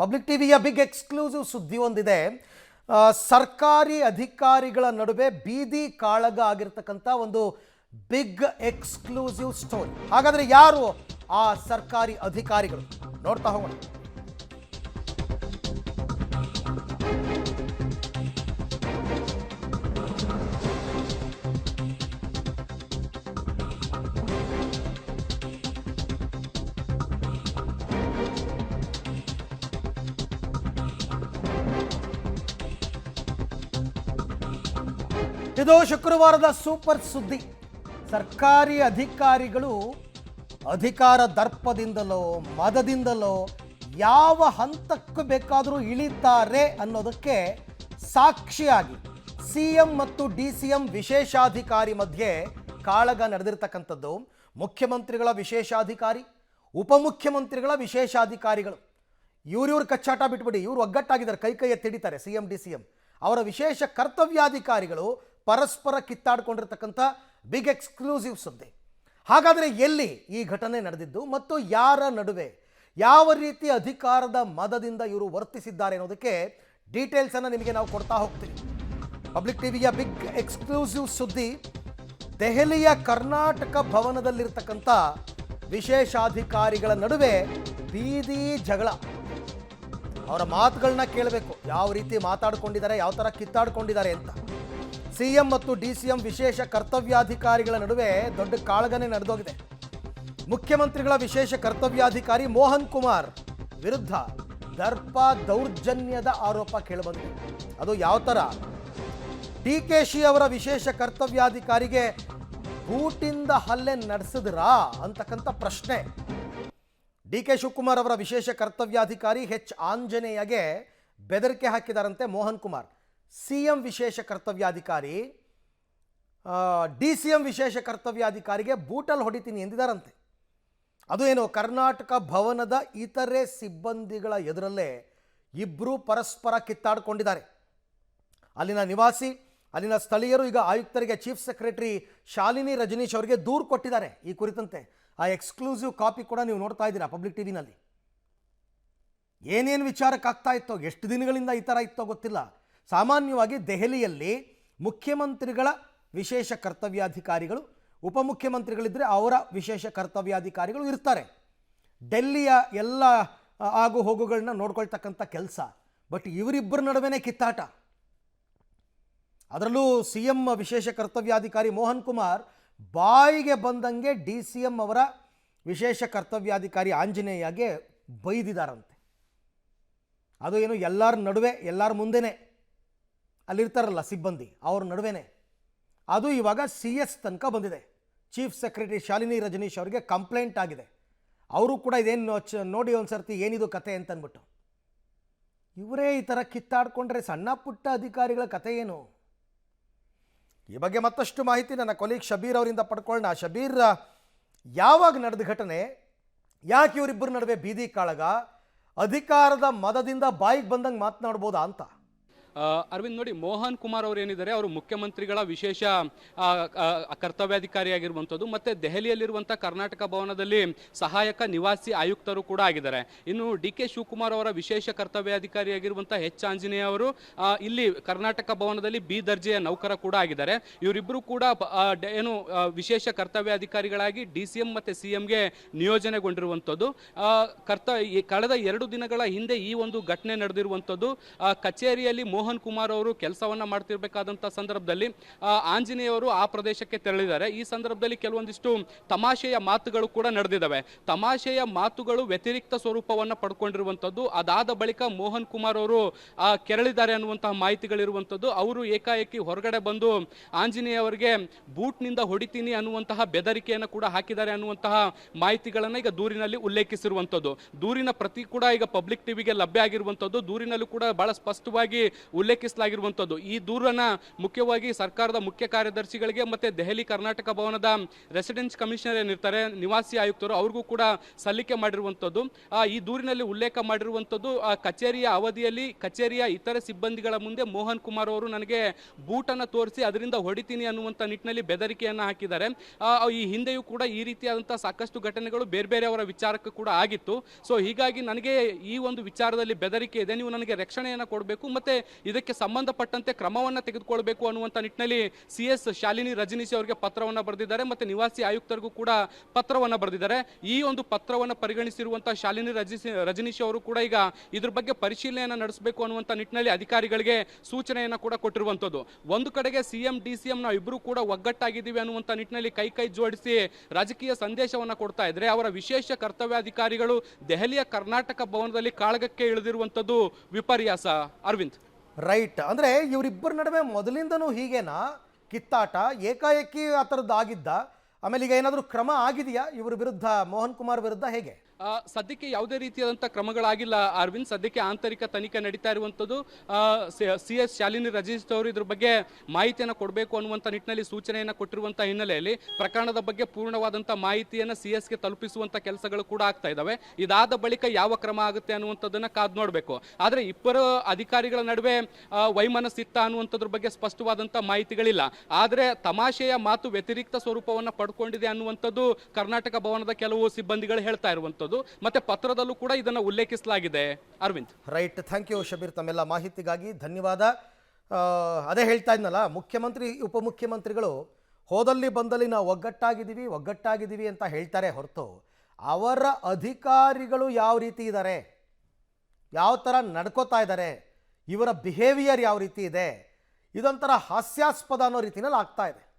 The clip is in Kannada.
ಪಬ್ಲಿಕ್ ಟಿವಿಯ ಬಿಗ್ ಎಕ್ಸ್ಕ್ಲೂಸಿವ್ ಸುದ್ದಿ ಒಂದಿದೆ. ಸರ್ಕಾರಿ ಅಧಿಕಾರಿಗಳ ನಡುವೆ ಬೀದಿ ಕಾಳಗ ಆಗಿರ್ತಕ್ಕಂಥ ಒಂದು ಬಿಗ್ ಎಕ್ಸ್ಕ್ಲೂಸಿವ್ ಸ್ಟೋರಿ. ಹಾಗಾದ್ರೆ ಯಾರು ಆ ಸರ್ಕಾರಿ ಅಧಿಕಾರಿಗಳು ನೋಡ್ತಾ ಹೋಗೋಣ. ಇದು ಶುಕ್ರವಾರದ ಸೂಪರ್ ಸುದ್ದಿ. ಸರ್ಕಾರಿ ಅಧಿಕಾರಿಗಳು ಅಧಿಕಾರ ದರ್ಪದಿಂದಲೋ ಮದದಿಂದಲೋ ಯಾವ ಹಂತಕ್ಕೂ ಬೇಕಾದರೂ ಇಳಿತಾರೆ ಅನ್ನೋದಕ್ಕೆ ಸಾಕ್ಷಿಯಾಗಿ ಸಿಎಂ ಮತ್ತು ಡಿಸಿಎಂ ವಿಶೇಷಾಧಿಕಾರಿ ಮಧ್ಯೆ ಕಾಳಗ ನಡೆದಿರ್ತಕ್ಕಂಥದ್ದು. ಮುಖ್ಯಮಂತ್ರಿಗಳ ವಿಶೇಷಾಧಿಕಾರಿ, ಉಪಮುಖ್ಯಮಂತ್ರಿಗಳ ವಿಶೇಷಾಧಿಕಾರಿಗಳು ಇವ್ರ ಕಚ್ಚಾಟ ಬಿಟ್ಬಿಡಿ, ಇವರು ಒಗ್ಗಟ್ಟಾಗಿದ್ದಾರೆ, ಕೈ ಎತ್ತಿಡಿತಾರೆ ಸಿಎಂ ಡಿಸಿಎಂ. ಅವರ ವಿಶೇಷ ಕರ್ತವ್ಯಾಧಿಕಾರಿಗಳು ಪರಸ್ಪರ ಕಿತ್ತಾಡ್ಕೊಂಡಿರ್ತಕ್ಕಂಥ ಬಿಗ್ ಎಕ್ಸ್ಕ್ಲೂಸಿವ್ ಸುದ್ದಿ. ಹಾಗಾದರೆ ಎಲ್ಲಿ ಈ ಘಟನೆ ನಡೆದಿದ್ದು ಮತ್ತು ಯಾರ ನಡುವೆ ಯಾವ ರೀತಿ ಅಧಿಕಾರದ ಮದದಿಂದ ಇವರು ವರ್ತಿಸಿದ್ದಾರೆ ಅನ್ನೋದಕ್ಕೆ ಡೀಟೇಲ್ಸನ್ನು ನಿಮಗೆ ನಾವು ಕೊಡ್ತಾ ಹೋಗ್ತೀವಿ. ಪಬ್ಲಿಕ್ ಟಿವಿಯ ಬಿಗ್ ಎಕ್ಸ್ಕ್ಲೂಸಿವ್ ಸುದ್ದಿ. ದೆಹಲಿಯ ಕರ್ನಾಟಕ ಭವನದಲ್ಲಿರ್ತಕ್ಕಂಥ ವಿಶೇಷಾಧಿಕಾರಿಗಳ ನಡುವೆ ಬೀದಿ ಜಗಳ. ಅವರ ಮಾತುಗಳನ್ನ ಕೇಳಬೇಕು, ಯಾವ ರೀತಿ ಮಾತಾಡ್ಕೊಂಡಿದ್ದಾರೆ, ಯಾವ ಥರ ಕಿತ್ತಾಡ್ಕೊಂಡಿದ್ದಾರೆ ಅಂತ. ಸಿಎಂ ಮತ್ತು ಡಿಸಿಎಂ ವಿಶೇಷ ಕರ್ತವ್ಯಾಧಿಕಾರಿಗಳ ನಡುವೆ ದೊಡ್ಡ ಕಾಳಗನೆ ನಡೆದೋಗಿದೆ. ಮುಖ್ಯಮಂತ್ರಿಗಳ ವಿಶೇಷ ಕರ್ತವ್ಯಾಧಿಕಾರಿ ಮೋಹನ್ ಕುಮಾರ್ ವಿರುದ್ಧ ದರ್ಪ ದೌರ್ಜನ್ಯದ ಆರೋಪ ಕೇಳಿಬಂದಿದೆ. ಅದು ಯಾವ ಥರ? ಡಿಕೆಶಿ ಅವರ ವಿಶೇಷ ಕರ್ತವ್ಯಾಧಿಕಾರಿಗೆ ಬೂಟಿಂದ ಹಲ್ಲೆ ನಡೆಸಿದ್ರಾ ಅಂತಕ್ಕಂಥ ಪ್ರಶ್ನೆ. ಡಿಕೆ ಶಿವಕುಮಾರ್ ಅವರ ವಿಶೇಷ ಕರ್ತವ್ಯಾಧಿಕಾರಿ ಎಚ್ ಆಂಜನೇಯಗೆ ಬೆದರಿಕೆ ಹಾಕಿದಾರಂತೆ ಮೋಹನ್ ಕುಮಾರ್. ಸಿಎಂ ವಿಶೇಷ ಕರ್ತವ್ಯಾಧಿಕಾರಿ ಡಿಸಿಎಂ ವಿಶೇಷ ಕರ್ತವ್ಯಾಧಿಕಾರಿಗೆ ಬೂಟಲ್ಲಿ ಹೊಡಿತೀನಿ ಎಂದಿದ್ದಾರಂತೆ. ಅದು ಏನು, ಕರ್ನಾಟಕ ಭವನದ ಇತರೆ ಸಿಬ್ಬಂದಿಗಳ ಎದುರಲ್ಲೇ ಇಬ್ಬರು ಪರಸ್ಪರ ಕಿತ್ತಾಡಿಕೊಂಡಿದ್ದಾರೆ. ಅಲ್ಲಿನ ನಿವಾಸಿ, ಅಲ್ಲಿನ ಸ್ಥಳೀಯರು ಈಗ ಆಯುಕ್ತರಿಗೆ, ಚೀಫ್ ಸೆಕ್ರೆಟರಿ ಶಾಲಿನಿ ರಜನೀಶ್ ಅವರಿಗೆ ದೂರು ಕೊಟ್ಟಿದ್ದಾರೆ ಈ ಕುರಿತಂತೆ. ಆ ಎಕ್ಸ್ಕ್ಲೂಸಿವ್ ಕಾಪಿ ಕೂಡ ನೀವು ನೋಡ್ತಾ ಇದ್ದೀರಾ ಪಬ್ಲಿಕ್ ಟಿವಿನಲ್ಲಿ. ಏನೇನು ವಿಚಾರಕ್ಕಾಗ್ತಾ ಇತ್ತೋ, ಎಷ್ಟು ದಿನಗಳಿಂದ ಈ ಥರ ಇತ್ತೋ ಗೊತ್ತಿಲ್ಲ. ಸಾಮಾನ್ಯವಾಗಿ ದೆಹಲಿಯಲ್ಲಿ ಮುಖ್ಯಮಂತ್ರಿಗಳ ವಿಶೇಷ ಕರ್ತವ್ಯಾಧಿಕಾರಿಗಳು, ಉಪಮುಖ್ಯಮಂತ್ರಿಗಳಿದ್ದರೆ ಅವರ ವಿಶೇಷ ಕರ್ತವ್ಯಾಧಿಕಾರಿಗಳು ಇರ್ತಾರೆ. ಡೆಲ್ಲಿಯ ಎಲ್ಲ ಆಗು ಹೋಗುಗಳನ್ನ ನೋಡ್ಕೊಳ್ತಕ್ಕಂಥ ಕೆಲಸ. ಬಟ್ ಇವರಿಬ್ಬರ ನಡುವೆನೇ ಕಿತ್ತಾಟ. ಅದರಲ್ಲೂ ಸಿಎಂ ವಿಶೇಷ ಕರ್ತವ್ಯಾಧಿಕಾರಿ ಮೋಹನ್ ಕುಮಾರ್ ಬಾಯಿಗೆ ಬಂದಂಗೆ ಡಿಸಿಎಂ ಅವರ ವಿಶೇಷ ಕರ್ತವ್ಯಾಧಿಕಾರಿ ಆಂಜನೇಯಗೆ ಬೈದಿದ್ದಾರಂತೆ. ಅದು ಏನು, ಎಲ್ಲರ ನಡುವೆ, ಎಲ್ಲರ ಮುಂದೆನೇ, ಅಲ್ಲಿರ್ತಾರಲ್ಲ ಸಿಬ್ಬಂದಿ, ಅವ್ರ ನಡುವೆನೇ. ಅದು ಇವಾಗ CS ತನಕ ಬಂದಿದೆ. ಚೀಫ್ ಸೆಕ್ರೆಟರಿ ಶಾಲಿನಿ ರಜನೀಶ್ ಅವರಿಗೆ ಕಂಪ್ಲೇಂಟ್ ಆಗಿದೆ. ಅವರು ಕೂಡ ಇದೇನು ನೋಡಿ ಒಂದು ಸರ್ತಿ ಏನಿದು ಕತೆ ಅಂತಂದ್ಬಿಟ್ಟು. ಇವರೇ ಈ ಥರ ಕಿತ್ತಾಡ್ಕೊಂಡ್ರೆ ಸಣ್ಣ ಪುಟ್ಟ ಅಧಿಕಾರಿಗಳ ಕತೆ ಏನು? ಈ ಬಗ್ಗೆ ಮತ್ತಷ್ಟು ಮಾಹಿತಿ ನನ್ನ ಕೊಲೀಗ್ ಶಬೀರ್ ಅವರಿಂದ ಪಡ್ಕೊಳ್ಳೋಣ. ಶಬೀರ್, ಯಾವಾಗ ನಡೆದ ಘಟನೆ, ಯಾಕೆ ಇವರಿಬ್ಬರ ನಡುವೆ ಬೀದಿ ಕಾಳಗ, ಅಧಿಕಾರದ ಮದದಿಂದ ಬಾಯಿಗೆ ಬಂದಂಗೆ ಮಾತನಾಡ್ಬೋದಾ ಅಂತ? ಅರವಿಂದ್, ನೋಡಿ, ಮೋಹನ್ ಕುಮಾರ್ ಅವರು ಏನಿದ್ದಾರೆ, ಅವರು ಮುಖ್ಯಮಂತ್ರಿಗಳ ವಿಶೇಷ ಕರ್ತವ್ಯಾಧಿಕಾರಿಯಾಗಿರುವಂಥದ್ದು, ಮತ್ತು ದೆಹಲಿಯಲ್ಲಿರುವಂಥ ಕರ್ನಾಟಕ ಭವನದಲ್ಲಿ ಸಹಾಯಕ ನಿವಾಸಿ ಆಯುಕ್ತರು ಕೂಡ ಆಗಿದ್ದಾರೆ. ಇನ್ನು DK ಶಿವಕುಮಾರ್ ಅವರ ವಿಶೇಷ ಕರ್ತವ್ಯಾಧಿಕಾರಿಯಾಗಿರುವಂಥ ಎಚ್ ಆಂಜನೇಯ ಅವರು ಇಲ್ಲಿ ಕರ್ನಾಟಕ ಭವನದಲ್ಲಿ ಬಿ ದರ್ಜೆಯ ನೌಕರ ಕೂಡ ಆಗಿದ್ದಾರೆ. ಇವರಿಬ್ಬರು ಕೂಡ ವಿಶೇಷ ಕರ್ತವ್ಯಾಧಿಕಾರಿಗಳಾಗಿ DCM ಮತ್ತು CMಗೆ ನಿಯೋಜನೆಗೊಂಡಿರುವಂಥದ್ದು. ಕಳೆದ 2 ದಿನಗಳ ಹಿಂದೆ ಈ ಒಂದು ಘಟನೆ ನಡೆದಿರುವಂಥದ್ದು. ಕಚೇರಿಯಲ್ಲಿ ಮೋಹನ್ ಕುಮಾರ್ ಅವರು ಕೆಲಸವನ್ನ ಮಾಡ್ತಿರ್ಬೇಕಾದಂಥ ಸಂದರ್ಭದಲ್ಲಿ ಆಂಜನೇಯವರು ಆ ಪ್ರದೇಶಕ್ಕೆ ತೆರಳಿದ್ದಾರೆ. ಈ ಸಂದರ್ಭದಲ್ಲಿ ಕೆಲವೊಂದಿಷ್ಟು ತಮಾಷೆಯ ಮಾತುಗಳು ಕೂಡ ನಡೆದಿದ್ದಾವೆ. ತಮಾಷೆಯ ಮಾತುಗಳು ವ್ಯತಿರಿಕ್ತ ಸ್ವರೂಪವನ್ನು ಪಡ್ಕೊಂಡಿರುವಂಥದ್ದು. ಅದಾದ ಬಳಿಕ ಮೋಹನ್ ಕುಮಾರ್ ಅವರು ಕೆರಳಿದ್ದಾರೆ ಅನ್ನುವಂತಹ ಮಾಹಿತಿಗಳಿರುವಂಥದ್ದು. ಅವರು ಏಕಾಏಕಿ ಹೊರಗಡೆ ಬಂದು ಆಂಜನೇಯ ಅವರಿಗೆ ಬೂಟ್ನಿಂದ ಹೊಡಿತೀನಿ ಅನ್ನುವಂತಹ ಬೆದರಿಕೆಯನ್ನು ಕೂಡ ಹಾಕಿದ್ದಾರೆ ಅನ್ನುವಂತಹ ಮಾಹಿತಿಗಳನ್ನು ಈಗ ದೂರಿನಲ್ಲಿ ಉಲ್ಲೇಖಿಸಿರುವಂಥದ್ದು. ದೂರಿನ ಪ್ರತಿ ಕೂಡ ಈಗ ಪಬ್ಲಿಕ್ ಟಿವಿಗೆ ಲಭ್ಯ ಆಗಿರುವಂಥದ್ದು. ದೂರಿನಲ್ಲೂ ಕೂಡ ಬಹಳ ಸ್ಪಷ್ಟವಾಗಿ ಉಲ್ಲೇಖಿಸಲಾಗಿರುವಂಥದ್ದು. ಈ ದೂರನ್ನ ಮುಖ್ಯವಾಗಿ ಸರ್ಕಾರದ ಮುಖ್ಯ ಕಾರ್ಯದರ್ಶಿಗಳಿಗೆ ಮತ್ತೆ ದೆಹಲಿ ಕರ್ನಾಟಕ ಭವನದ ರೆಸಿಡೆನ್ಸ್ ಕಮಿಷನರ್ ಏನಿರ್ತಾರೆ, ನಿವಾಸಿ ಆಯುಕ್ತರು, ಅವ್ರಿಗೂ ಕೂಡ ಸಲ್ಲಿಕೆ ಮಾಡಿರುವಂಥದ್ದು. ಈ ದೂರಿನಲ್ಲಿ ಉಲ್ಲೇಖ ಮಾಡಿರುವಂಥದ್ದು, ಕಚೇರಿಯ ಅವಧಿಯಲ್ಲಿ ಕಚೇರಿಯ ಇತರ ಸಿಬ್ಬಂದಿಗಳ ಮುಂದೆ ಮೋಹನ್ ಕುಮಾರ್ ಅವರು ನನಗೆ ಬೂಟನ್ನು ತೋರಿಸಿ ಅದರಿಂದ ಹೊಡಿತೀನಿ ಅನ್ನುವಂಥ ನಿಟ್ಟಿನಲ್ಲಿ ಬೆದರಿಕೆಯನ್ನು ಹಾಕಿದ್ದಾರೆ. ಈ ಹಿಂದೆಯೂ ಕೂಡ ಈ ರೀತಿಯಾದಂಥ ಸಾಕಷ್ಟು ಘಟನೆಗಳು ಬೇರೆ ಬೇರೆಯವರ ವಿಚಾರಕ್ಕೂ ಕೂಡ ಆಗಿತ್ತು. ಸೊ ಹೀಗಾಗಿ ನನಗೆ ಈ ಒಂದು ವಿಚಾರದಲ್ಲಿ ಬೆದರಿಕೆ ಇದೆ, ನೀವು ನನಗೆ ರಕ್ಷಣೆಯನ್ನು ಕೊಡಬೇಕು ಮತ್ತೆ ಇದಕ್ಕೆ ಸಂಬಂಧಪಟ್ಟಂತೆ ಕ್ರಮವನ್ನು ತೆಗೆದುಕೊಳ್ಬೇಕು ಅನ್ನುವಂಥ ನಿಟ್ಟಿನಲ್ಲಿ CS ಶಾಲಿನಿ ರಜನೀಶ್ ಅವರಿಗೆ ಪತ್ರವನ್ನು ಬರೆದಿದ್ದಾರೆ ಮತ್ತೆ ನಿವಾಸಿ ಆಯುಕ್ತರಿಗೂ ಕೂಡ ಪತ್ರವನ್ನು ಬರೆದಿದ್ದಾರೆ. ಈ ಒಂದು ಪತ್ರವನ್ನು ಪರಿಗಣಿಸಿರುವಂತಹ ಶಾಲಿನಿ ರಜನೀಶ್ ಅವರು ಕೂಡ ಈಗ ಇದ್ರ ಬಗ್ಗೆ ಪರಿಶೀಲನೆಯನ್ನು ನಡೆಸಬೇಕು ಅನ್ನುವಂಥ ನಿಟ್ಟಿನಲ್ಲಿ ಅಧಿಕಾರಿಗಳಿಗೆ ಸೂಚನೆಯನ್ನು ಕೂಡ ಕೊಟ್ಟಿರುವಂಥದ್ದು. ಒಂದು ಕಡೆಗೆ CM DCM ನಾವು ಇಬ್ಬರು ಕೂಡ ಒಗ್ಗಟ್ಟಾಗಿದ್ದೀವಿ ಅನ್ನುವಂಥ ನಿಟ್ಟಿನಲ್ಲಿ ಕೈ ಜೋಡಿಸಿ ರಾಜಕೀಯ ಸಂದೇಶವನ್ನು ಕೊಡ್ತಾ ಇದ್ರೆ, ಅವರ ವಿಶೇಷ ಕರ್ತವ್ಯಾಧಿಕಾರಿಗಳು ದೆಹಲಿಯ ಕರ್ನಾಟಕ ಭವನದಲ್ಲಿ ಕಾಳಗಕ್ಕೆ ಇಳಿದಿರುವಂಥದ್ದು ವಿಪರ್ಯಾಸ. ಅರವಿಂದ್, ರೈಟ್. ಅಂದರೆ ಇವರಿಬ್ಬರ ನಡುವೆ ಮೊದಲಿಂದನೂ ಹೀಗೇನಾ ಕಿತ್ತಾಟ? ಏಕಾಏಕಿ ಆ ಥರದ್ದು ಆಗಿದ್ದ? ಆಮೇಲೆ ಈಗ ಏನಾದರೂ ಕ್ರಮ ಆಗಿದೆಯಾ ಇವ್ರ ವಿರುದ್ಧ, ಮೋಹನ್ ಕುಮಾರ್ ವಿರುದ್ಧ? ಹೇಗೆ? ಸದ್ಯಕ್ಕೆ ಯಾವುದೇ ರೀತಿಯಾದಂಥ ಕ್ರಮಗಳಾಗಿಲ್ಲ ಅರವಿಂದ್. ಸದ್ಯಕ್ಕೆ ಆಂತರಿಕ ತನಿಖೆ ನಡೀತಾ ಇರುವಂಥದ್ದು. CS ಶಾಲಿನಿ ರಜನೀಶ್ ಅವರು ಇದ್ರ ಬಗ್ಗೆ ಮಾಹಿತಿಯನ್ನು ಕೊಡಬೇಕು ಅನ್ನುವಂಥ ನಿಟ್ಟಿನಲ್ಲಿ ಸೂಚನೆಯನ್ನು ಕೊಟ್ಟಿರುವಂಥ ಹಿನ್ನೆಲೆಯಲ್ಲಿ ಪ್ರಕರಣದ ಬಗ್ಗೆ ಪೂರ್ಣವಾದಂಥ ಮಾಹಿತಿಯನ್ನು CSಗೆ ತಲುಪಿಸುವಂಥ ಕೆಲಸಗಳು ಕೂಡ ಆಗ್ತಾ ಇದ್ದಾವೆ. ಇದಾದ ಬಳಿಕ ಯಾವ ಕ್ರಮ ಆಗುತ್ತೆ ಅನ್ನುವಂಥದ್ದನ್ನು ಕಾದು ನೋಡಬೇಕು. ಆದರೆ ಇಬ್ಬರು ಅಧಿಕಾರಿಗಳ ನಡುವೆ ವೈಮನಸ್ಸಿತ್ತ ಅನ್ನುವಂಥದ್ರ ಬಗ್ಗೆ ಸ್ಪಷ್ಟವಾದಂಥ ಮಾಹಿತಿಗಳಿಲ್ಲ. ಆದರೆ ತಮಾಷೆಯ ಮಾತು ವ್ಯತಿರಿಕ್ತ ಸ್ವರೂಪವನ್ನು ಪಡ್ಕೊಂಡಿದೆ ಅನ್ನುವಂಥದ್ದು ಕರ್ನಾಟಕ ಭವನದ ಕೆಲವು ಸಿಬ್ಬಂದಿಗಳು ಹೇಳ್ತಾ ಇರುವಂಥದ್ದು. ಮತ್ತೆ ಪತ್ರದಲ್ಲೂ ಕೂಡ ಇದನ್ನು ಉಲ್ಲೇಖಿಸಲಾಗಿದೆ. Arvind, right. Thank you Shabbir, ತಮ್ಮೆಲ್ಲ ಮಾಹಿತಿಗಾಗಿ ಧನ್ಯವಾದ. ಅದೇ ಹೇಳ್ತಾ ಇದ್ನಲ್ಲ, ಮುಖ್ಯಮಂತ್ರಿ ಉಪಮುಖ್ಯಮಂತ್ರಿಗಳು ಹೋದಲ್ಲಿ ಬಂದಲ್ಲಿ ನಾವು ಒಗ್ಗಟ್ಟಾಗಿದ್ದೀವಿ ಅಂತ ಹೇಳ್ತಾರೆ ಹೊರತು ಅವರ ಅಧಿಕಾರಿಗಳು ಯಾವ ರೀತಿ ಇದ್ದಾರೆ, ಯಾವ ಥರ ನಡ್ಕೋತಾ ಇದ್ದಾರೆ, ಇವರ ಬಿಹೇವಿಯರ್ ಯಾವ ರೀತಿ ಇದೆ, ಇದೊಂಥರ ಹಾಸ್ಯಾಸ್ಪದ ಅನ್ನೋ ರೀತಿಯಲ್ಲಿ ಆಗ್ತಾ ಇದೆ.